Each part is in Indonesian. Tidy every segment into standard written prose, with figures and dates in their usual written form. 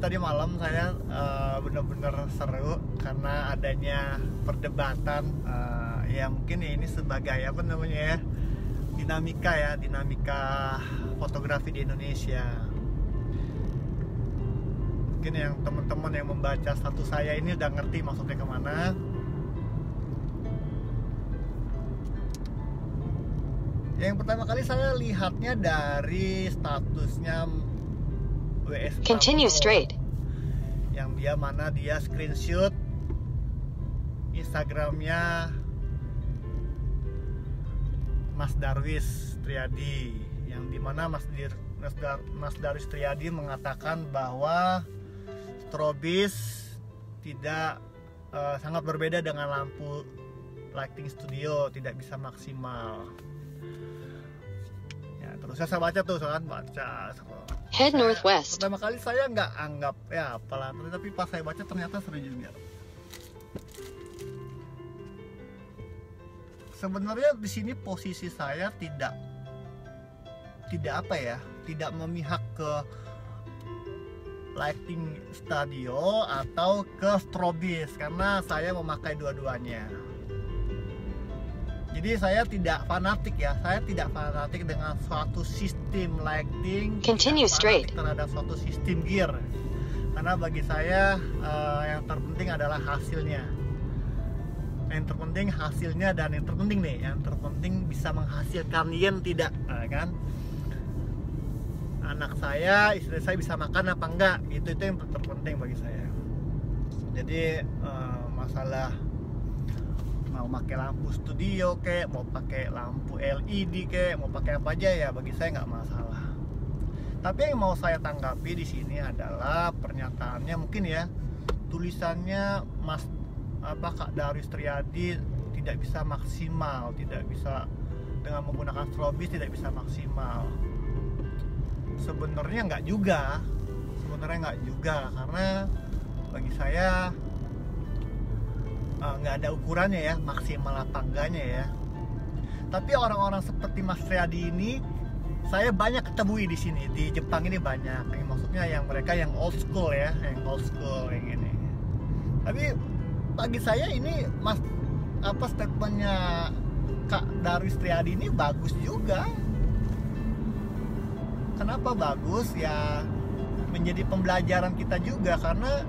tadi malam saya benar-benar seru karena adanya perdebatan ya mungkin ya ini sebagai apa namanya ya, dinamika fotografi di Indonesia. Mungkin yang teman-teman yang membaca status saya ini udah ngerti maksudnya kemana. Yang pertama kali saya lihatnya dari statusnya WS Continue straight. yang dia screenshot Instagramnya Mas Darwis Triadi, yang dimana Mas Darwis Triadi mengatakan bahwa strobis tidak sangat berbeda dengan lampu lighting studio, tidak bisa maksimal. Ya, terus saya baca tuh, Head northwest. Pertama kali saya nggak anggap ya apalah, tapi pas saya baca ternyata seru juga. Sebenarnya di sini posisi saya tidak memihak ke lighting studio atau ke strobis karena saya memakai dua-duanya. Jadi saya tidak fanatik dengan suatu sistem lighting. Continue straight. Terhadap suatu sistem gear. Karena bagi saya yang terpenting adalah hasilnya. Yang terpenting hasilnya, dan yang terpenting bisa menghasilkan yen tidak, kan? Anak saya, istri saya bisa makan apa enggak? Itu yang terpenting bagi saya. Jadi masalah mau pakai lampu studio kek, mau pakai lampu LED kek, mau pakai apa aja ya bagi saya nggak masalah. Tapi yang mau saya tanggapi di sini adalah pernyataannya, mungkin ya tulisannya Kak Darwis Triadi tidak bisa maksimal, tidak bisa dengan menggunakan strobis, tidak bisa maksimal. Sebenarnya nggak juga karena bagi saya nggak ada ukurannya ya, maksimal apa enggaknya ya. Tapi orang-orang seperti Mas Triadi ini saya banyak ketemui di sini, di Jepang ini banyak. Maksudnya yang mereka yang old school ya, yang ini. Tapi bagi saya ini statementnya Kak Darwis Triadi ini bagus juga. Kenapa bagus ya? Menjadi pembelajaran kita juga, karena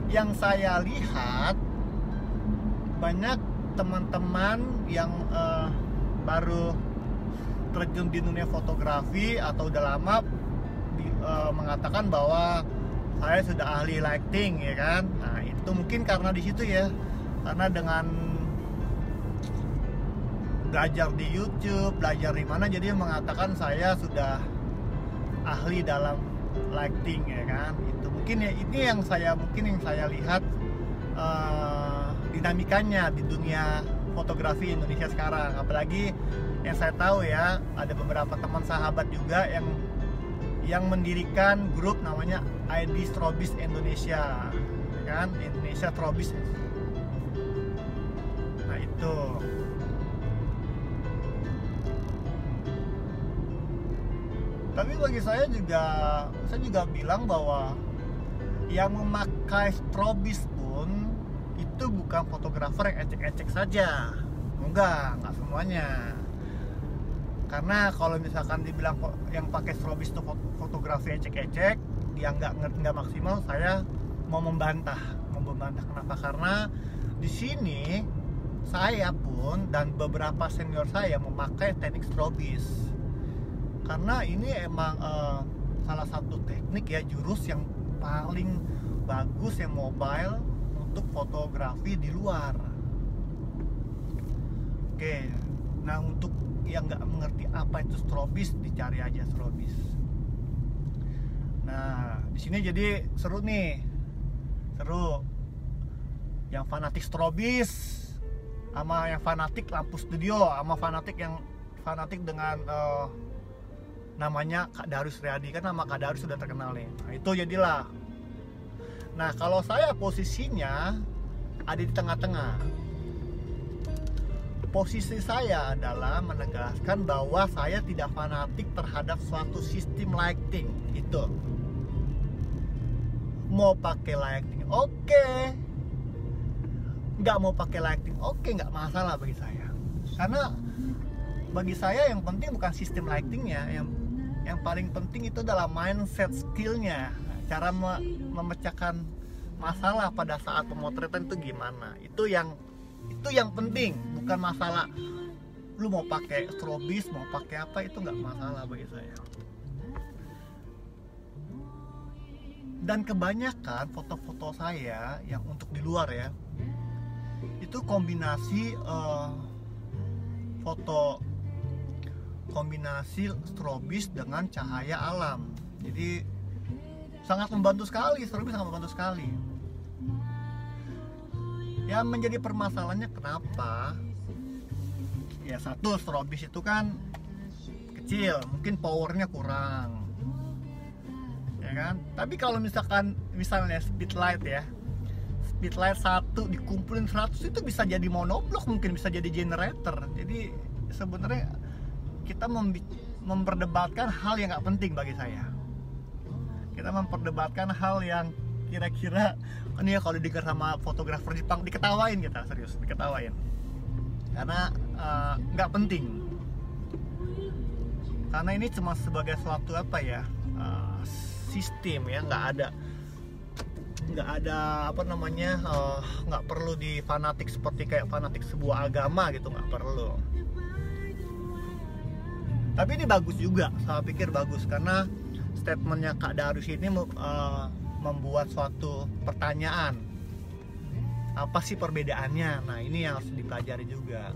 yang saya lihat banyak teman-teman yang baru terjun di dunia fotografi atau udah lama mengatakan bahwa saya sudah ahli lighting, ya kan? Nah, itu mungkin karena di situ ya, karena dengan belajar di YouTube, belajar di mana, jadi mengatakan saya sudah ahli dalam lighting, ya kan? Itu mungkin ya, ini yang saya lihat dinamikanya di dunia fotografi Indonesia sekarang. Apalagi yang saya tahu ya, ada beberapa teman sahabat juga yang mendirikan grup namanya ID Strobis Indonesia, kan? Indonesia Strobis. Nah itu. Tapi bagi saya juga bilang bahwa yang memakai strobis pun itu bukan fotografer yang ecek-ecek saja. Enggak semuanya. Karena kalau misalkan dibilang yang pakai strobis itu fotografi ecek-ecek, dia nggak maksimal, saya mau membantah. Kenapa? Karena di sini saya pun dan beberapa senior saya memakai teknik strobis. Karena ini emang salah satu teknik ya, jurus yang paling bagus yang mobile untuk fotografi di luar. Oke, nah untuk yang nggak mengerti apa itu strobis, dicari aja strobis. Nah di sini jadi seru. Yang fanatik strobis sama yang fanatik lampu studio, sama yang fanatik dengan namanya Kak Darwis Triadi, kan nama Kak Darwis sudah terkenal nih. Nah, itu jadilah. Nah, kalau saya posisinya ada di tengah-tengah. Posisi saya adalah menegaskan bahwa saya tidak fanatik terhadap suatu sistem lighting itu. mau pakai lighting oke, nggak mau pakai lighting oke, nggak masalah bagi saya. Karena bagi saya yang penting bukan sistem lightingnya, yang paling penting itu adalah mindset, skillnya, cara memecahkan masalah pada saat pemotretan itu gimana. Itu yang penting, bukan masalah lu mau pakai strobis, mau pakai apa, itu nggak masalah bagi saya. Dan kebanyakan foto-foto saya yang untuk di luar ya, itu kombinasi strobis dengan cahaya alam. Jadi sangat membantu sekali, strobis sangat membantu sekali. Yang menjadi permasalahannya kenapa? Ya satu, strobis itu kan kecil, mungkin powernya kurang, ya kan? Tapi kalau misalnya speedlight ya, speedlight 1 dikumpulin 100 itu bisa jadi monoblok, mungkin bisa jadi generator. Jadi sebenarnya kita memperdebatkan hal yang nggak penting bagi saya. Kita memperdebatkan hal yang kira-kira ini ya, kalau didengar sama fotografer Jepang diketawain, kita serius diketawain karena nggak penting. Karena ini cuma sebagai suatu apa ya, sistem ya, nggak ada apa namanya, nggak perlu di fanatik seperti kayak fanatik sebuah agama gitu, nggak perlu. Tapi ini bagus juga, saya pikir bagus, karena statementnya Kak Darius ini membuat suatu pertanyaan, apa sih perbedaannya. Nah ini yang harus dipelajari juga.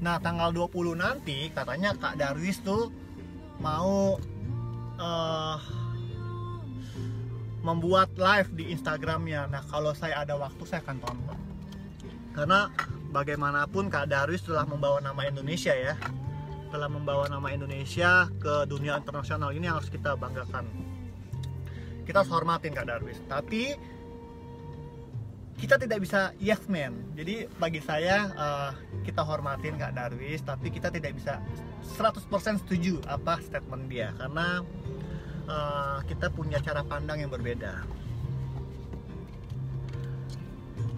Nah tanggal 20 nanti katanya Kak Darius tuh mau membuat live di Instagramnya. Nah kalau saya ada waktu saya akan tonton, karena bagaimanapun Kak Darius telah membawa nama Indonesia ya, telah membawa nama Indonesia ke dunia internasional. Ini yang harus kita banggakan, kita harus hormatin Kak Darius. Tapi kita tidak bisa yes man. Jadi bagi saya kita hormatin Kak Darius, tapi kita tidak bisa 100% setuju apa statement dia, karena kita punya cara pandang yang berbeda.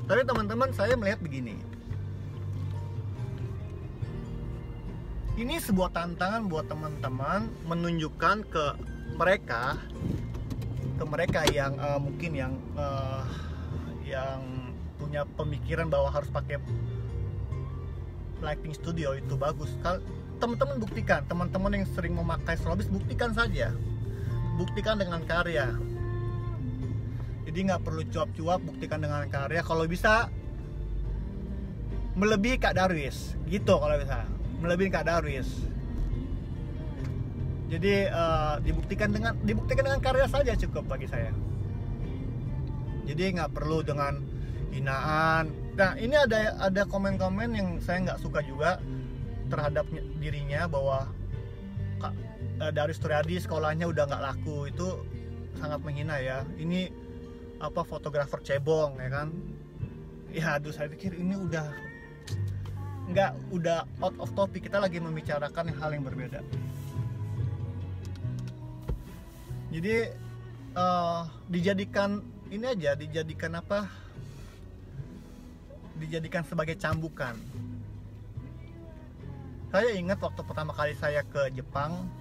Tapi teman-teman, saya melihat begini, ini sebuah tantangan buat teman-teman menunjukkan ke mereka yang mungkin yang punya pemikiran bahwa harus pakai lighting studio itu bagus. Kalau teman-teman buktikan, teman-teman yang sering memakai strobis, buktikan saja, buktikan dengan karya. Jadi nggak perlu cuap-cuap, buktikan dengan karya. Kalau bisa melebihi Kak Darius, gitu. Kalau bisa melebihi Kak Darius. Jadi dibuktikan dengan karya saja cukup bagi saya. Jadi nggak perlu dengan hinaan. Nah ini ada komen-komen yang saya nggak suka juga terhadap dirinya, bahwa Kak Darius Triadi sekolahnya udah nggak laku. Itu sangat menghina ya. Ini apa, fotografer cebong ya kan? Ya aduh, saya pikir ini udah out of topic. Kita lagi membicarakan hal yang berbeda. Jadi dijadikan ini aja, dijadikan sebagai cambukan. Saya ingat waktu pertama kali saya ke Jepang,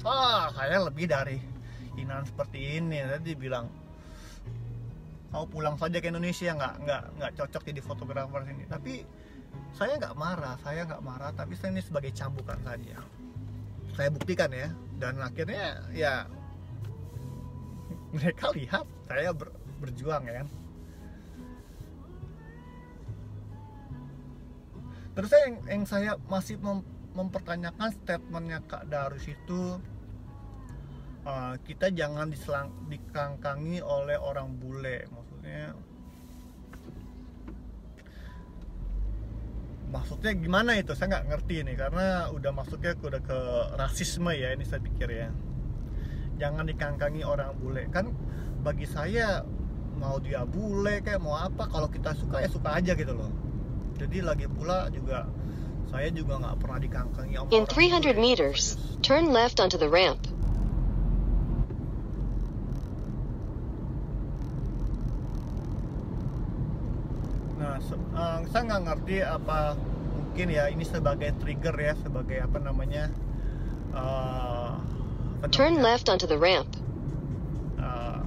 saya lebih dari hinaan seperti ini. Tadi bilang mau pulang saja ke Indonesia, nggak cocok jadi fotografer sini. Tapi saya nggak marah, tapi saya ini sebagai cambukan saja. Saya buktikan ya, dan akhirnya ya mereka lihat saya berjuang ya kan. Terus yang saya masih mempertanyakan statementnya Kak Darius itu, kita jangan dikangkangi oleh orang bule. Maksudnya gimana itu? Saya nggak ngerti nih, karena udah masuknya udah ke rasisme ya ini, saya pikir ya. Jangan dikangkangi orang bule. Kan bagi saya mau dia bule kayak mau apa, kalau kita suka ya suka aja gitu loh. Jadi lagi pula juga Saya juga nggak pernah dikangkangi sama In orang 300 bule. meters, Serius. turn left onto the ramp. Nah, saya nggak ngerti apa mungkin ya ini sebagai trigger ya, sebagai apa namanya Turn left onto the ramp.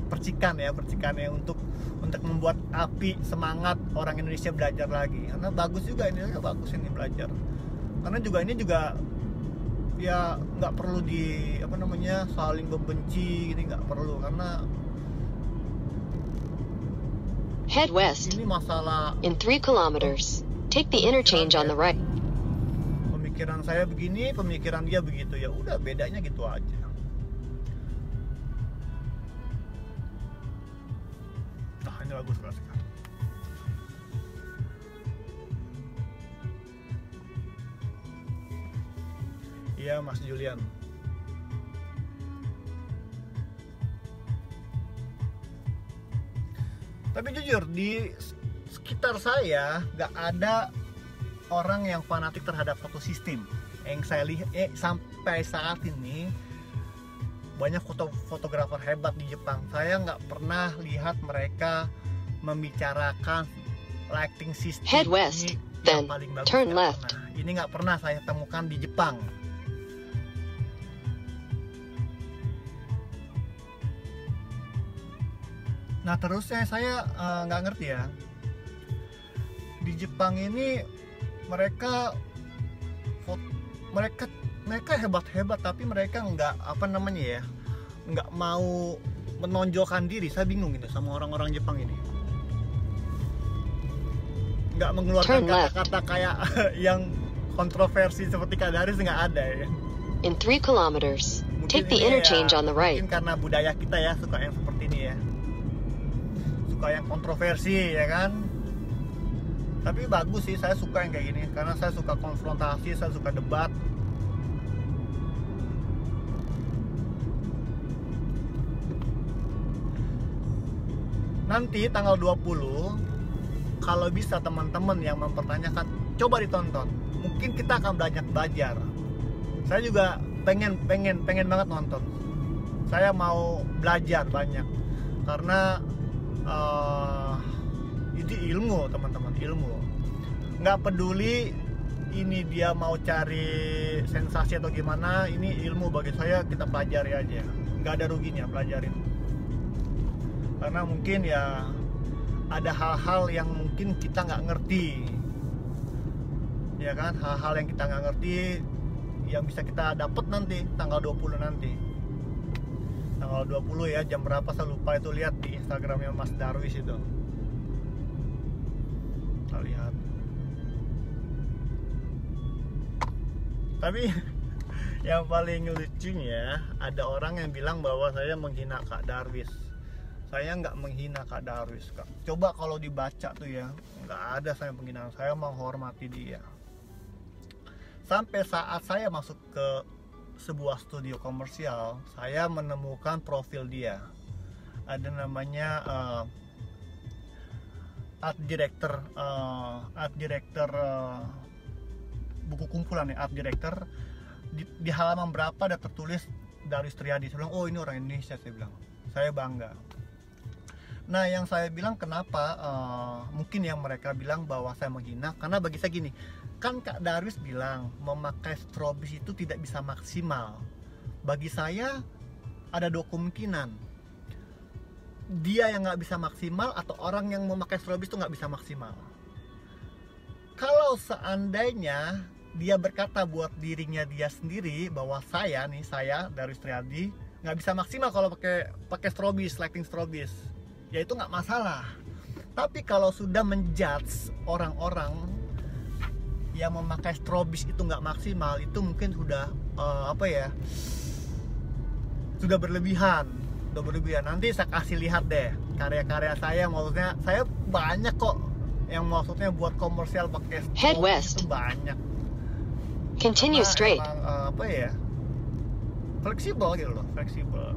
percikan ya untuk membuat api semangat orang Indonesia belajar lagi, karena bagus juga ini bagus ini belajar, karena juga ini juga ya nggak perlu di apa namanya saling membenci gini, nggak perlu, karena Head west. ini masalah In 3 kilometers, take the interchange on the right. pemikiran saya begini, pemikiran dia begitu, ya udah bedanya gitu aja. Nah, ini bagus sekali. Iya, Mas Julian. Tapi jujur di sekitar saya nggak ada orang yang fanatik terhadap satu sistem. Yang saya lihat sampai saat ini banyak fotografer hebat di Jepang. Saya nggak pernah lihat mereka membicarakan lighting system. Head west, ini then yang paling bagus, turn nggak left. pernah. Ini nggak pernah saya temukan di Jepang. Nah terusnya saya nggak ngerti ya, di Jepang ini mereka hebat-hebat, tapi mereka nggak apa namanya ya, nggak mau menonjolkan diri. Saya bingung gitu sama orang-orang Jepang ini, nggak mengeluarkan kata-kata kayak yang kontroversi seperti Kadaris, nggak ada ya. In 3 kilometers, Mungkin take the ini interchange ya, on the right. mungkin karena budaya kita ya suka yang seperti ini ya, suka yang kontroversi ya kan. Tapi bagus sih, saya suka yang kayak gini karena saya suka konfrontasi, saya suka debat. Nanti tanggal 20, kalau bisa teman-teman yang mempertanyakan, coba ditonton. Mungkin kita akan belajar. Saya juga pengen banget nonton. Saya mau belajar banyak karena itu ilmu, teman-teman, ilmu. Nggak peduli ini dia mau cari sensasi atau gimana, ini ilmu bagi saya, kita pelajari aja. Nggak ada ruginya pelajarin. Karena mungkin ya ada hal-hal yang mungkin kita nggak ngerti, ya kan, hal-hal yang kita nggak ngerti yang bisa kita dapat nanti tanggal 20 nanti. Tanggal 20 ya, jam berapa saya lupa itu, lihat di Instagramnya Mas Darwis itu. Kita lihat. Tapi yang paling lucunya ada orang yang bilang bahwa saya menghina Kak Darwis. Saya nggak menghina Kak Darwis, Kak. Coba kalau dibaca tuh ya, nggak ada saya penghinaan. Saya menghormati dia. Sampai saat saya masuk ke sebuah studio komersial, saya menemukan profil dia. Ada namanya art director buku kumpulan ya, art director. Di halaman berapa ada tertulis Darwis Triadi. Saya bilang, oh ini orang Indonesia, saya bilang. Saya bangga. Nah yang saya bilang kenapa mungkin yang mereka bilang bahwa saya menghina, karena bagi saya gini, kan Kak Darwis bilang memakai strobis itu tidak bisa maksimal. Bagi saya ada dua kemungkinan, dia yang nggak bisa maksimal atau orang yang memakai strobis itu nggak bisa maksimal. Kalau seandainya dia berkata buat dirinya dia sendiri bahwa saya Darwis Triadi nggak bisa maksimal kalau pakai strobis, lighting strobis, ya itu nggak masalah. Tapi kalau sudah menjudge orang-orang yang memakai strobis itu nggak maksimal, itu mungkin sudah sudah berlebihan. Nanti saya kasih lihat deh karya-karya saya. Maksudnya saya banyak kok yang maksudnya buat komersial pakai strobis. Head west. Itu banyak. Continue Karena straight. emang, fleksibel gitu loh, fleksibel.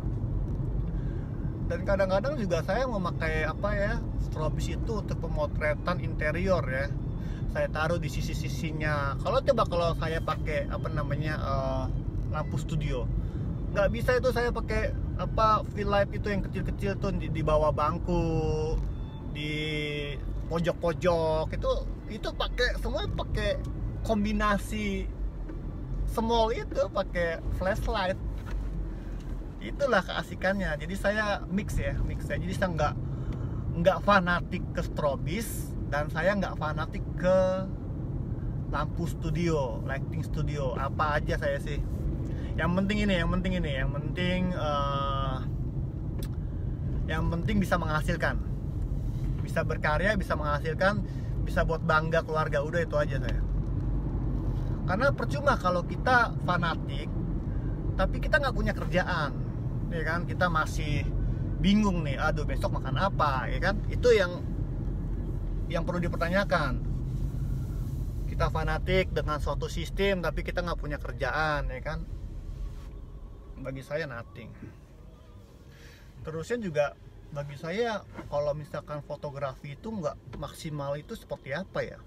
Dan kadang-kadang juga saya memakai strobis itu untuk pemotretan interior ya. saya taruh di sisi-sisinya. Kalau saya pakai lampu studio, nggak bisa itu saya pakai fill light itu yang kecil-kecil tuh di bawah bangku, di pojok-pojok itu semua pakai kombinasi small itu, pakai flashlight. Itulah keasikannya. Jadi saya mix ya. Jadi saya nggak fanatik ke strobis, dan saya nggak fanatik ke lampu studio, lighting studio, apa aja saya sih. Yang penting bisa menghasilkan, bisa berkarya, bisa menghasilkan, bisa buat bangga keluarga, udah itu aja saya. Karena percuma kalau kita fanatik tapi kita nggak punya kerjaan, ya kan? Kita masih bingung nih, aduh besok makan apa, ya kan? Itu yang perlu dipertanyakan. Kita fanatik dengan suatu sistem tapi kita nggak punya kerjaan, ya kan? Bagi saya nothing. Terusnya juga bagi saya, kalau misalkan fotografi itu nggak maksimal itu seperti apa ya?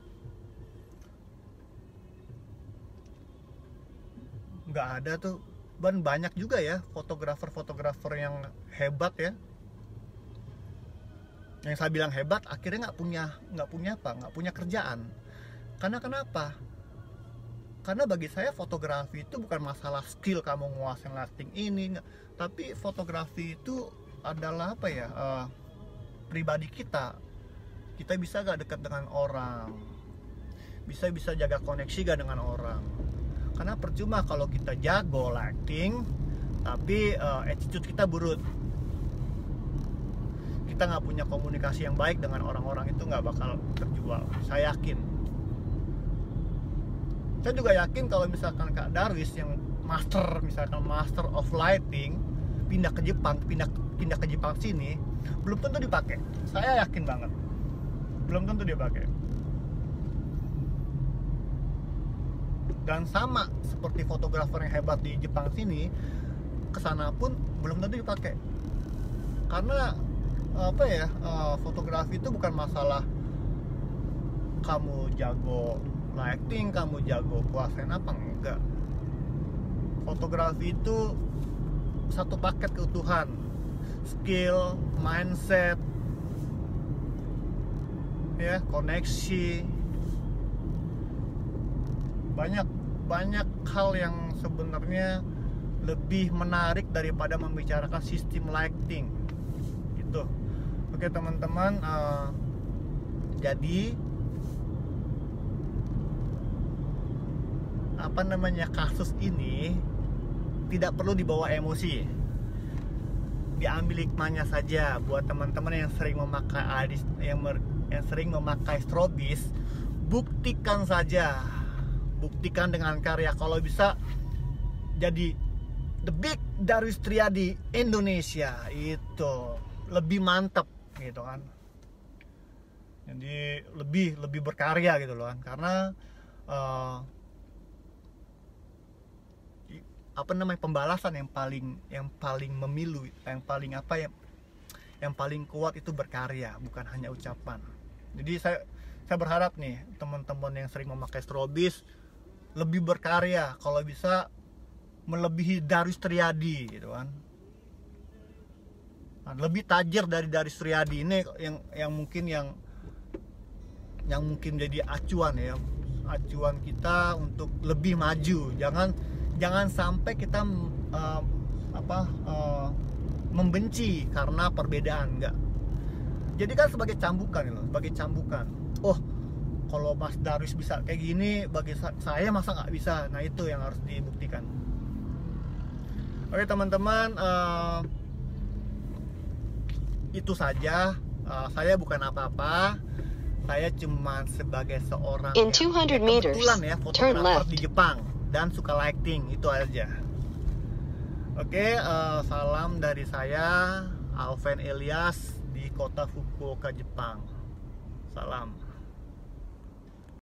Nggak ada tuh. Banyak juga ya fotografer yang hebat ya. Yang saya bilang hebat akhirnya nggak punya kerjaan. Karena kenapa? Karena bagi saya fotografi itu bukan masalah skill kamu nguasain lighting ini, tapi fotografi itu adalah pribadi kita bisa gak dekat dengan orang, bisa jaga koneksi gak dengan orang. Karena percuma kalau kita jago lighting tapi attitude kita buruk, kita nggak punya komunikasi yang baik dengan orang-orang, itu nggak bakal terjual. Saya yakin. Saya juga yakin kalau misalkan Kak Darwis yang master of lighting pindah ke Jepang sini, belum tentu dipakai. Saya yakin banget, belum tentu dia pakai. Dan sama seperti fotografer yang hebat di Jepang sini, kesana pun belum tentu dipakai. Karena fotografi itu bukan masalah kamu jago lighting, kamu jago kuasain apa, enggak. Fotografi itu satu paket keutuhan, skill, mindset, ya, koneksi, banyak hal yang sebenarnya lebih menarik daripada membicarakan sistem lighting gitu. Oke teman-teman, jadi kasus ini tidak perlu dibawa emosi, diambil hikmahnya saja. Buat teman-teman yang sering memakai strobis, buktikan saja, buktikan dengan karya. Kalau bisa jadi the big Darwis Triadi Indonesia, itu lebih mantap gitu kan. Jadi lebih berkarya gitu loh kan. Karena pembalasan yang paling memilu, yang paling kuat itu berkarya, bukan hanya ucapan. Jadi saya berharap nih teman-teman yang sering memakai strobis lebih berkarya, kalau bisa melebihi Darwis Triadi gitu kan. Nah, lebih tajir dari Darwis Triadi ini yang mungkin jadi acuan ya, acuan kita untuk lebih maju. Jangan sampai kita membenci karena perbedaan, enggak. Jadi kan sebagai cambukan. Oh, kalau Mas Darwis bisa kayak gini, bagi saya masa nggak bisa? Nah, itu yang harus dibuktikan. Oke teman-teman, itu saja. Saya bukan apa-apa. Saya cuma sebagai seorang In 200 meters, turn fotografer left. di Jepang dan suka lighting, itu aja. Oke, salam dari saya, Alven Elias di kota Fukuoka, Jepang. Salam.